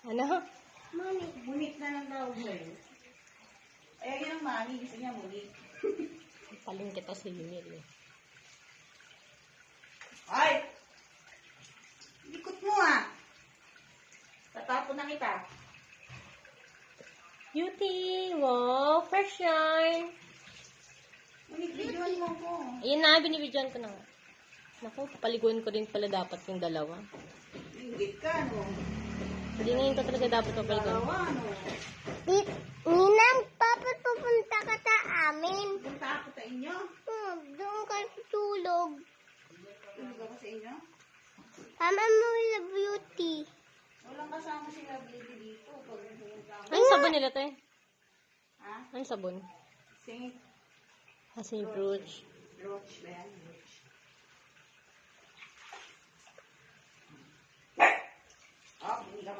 Ano? Mami. Munit na lang daw sa'yo. Ay, yun ang mami. Gusto niya munit. Paling kita sa Yumil eh. Ay! Likot mo ah! Tatapon na kita. Beauty! Wow! Fresh yarn! Munit, videoan mo ko. Ayun na, binibidyoan ko na nga. Naku, papaliguan ko rin pala dapat yung dalawa. Ingit ka, no? Hindi ngayon ko talaga dapat papaliguan. Dalawa, no? Ninang, papa, pupunta ka sa amin. Punta ako sa inyo. Doon ka tutulog. Tulog ako sa inyo. Mama mo la beauty. Walang kasama sila baby dito. Pag pumunta ako. Anong sabon nila, te? Ha? Anong sabon? Singit. Kasi yung brooch. Roach ba yan? Roach. Oh, hindi ka